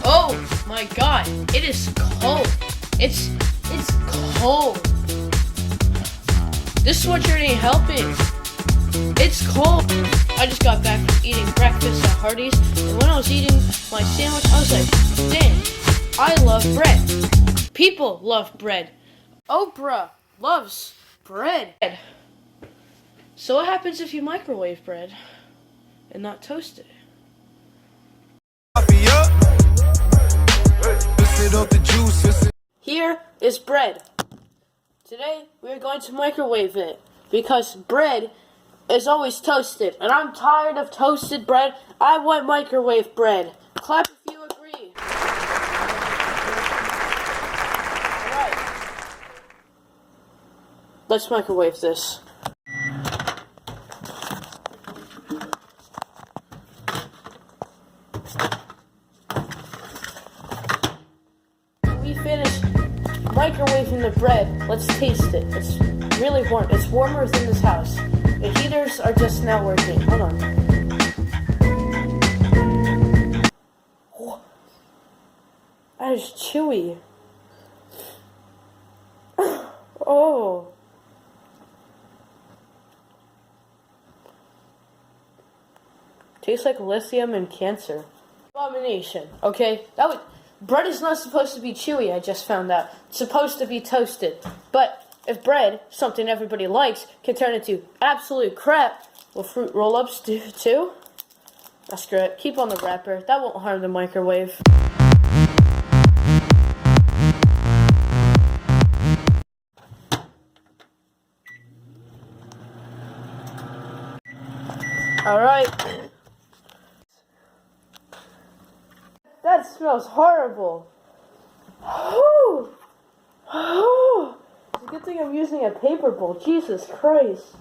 Oh my god, it is cold. It's cold. This sweatshirt ain't helping. It's cold. I just got back from eating breakfast at Hardee's, and when I was eating my sandwich, I was like, dang, I love bread. People love bread. Oprah loves bread. So what happens if you microwave bread and not toast it? Here is bread. Today we are going to microwave it because bread is always toasted, and I'm tired of toasted bread. I want microwave bread. Clap if you agree. Alright. Let's microwave this. We finished microwaving the bread. Let's taste it. It's really warm. It's warmer than this house. The heaters are just now working. Hold on. That is chewy. Oh. Tastes like lithium and cancer. Abomination. Okay? Bread is not supposed to be chewy, I just found out. It's supposed to be toasted. But if bread, something everybody likes, can turn into absolute crap, will fruit roll-ups do too? That's great. Keep on the wrapper. That won't harm the microwave. Alright. That smells horrible. It's a good thing I'm using a paper bowl. Jesus Christ.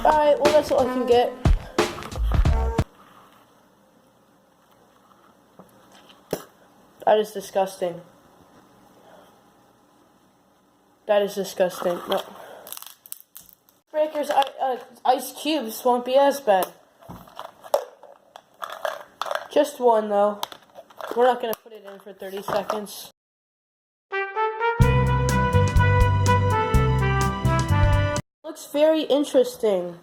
Alright, well that's all I can get. That is disgusting. That is disgusting. No. Breakers, ice cubes won't be as bad. Just one, though. We're not going to put it in for 30 seconds. Looks very interesting.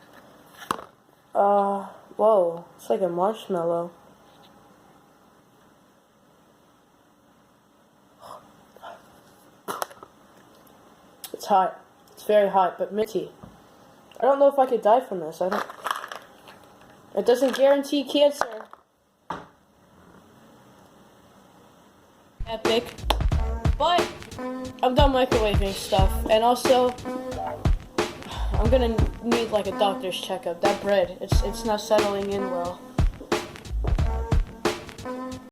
Whoa. It's like a marshmallow. It's hot. It's very hot, but minty. I don't know if I could die from this. It doesn't guarantee cancer. Epic. But I'm done microwaving stuff, and also I'm gonna need like a doctor's checkup. That bread, it's not settling in well.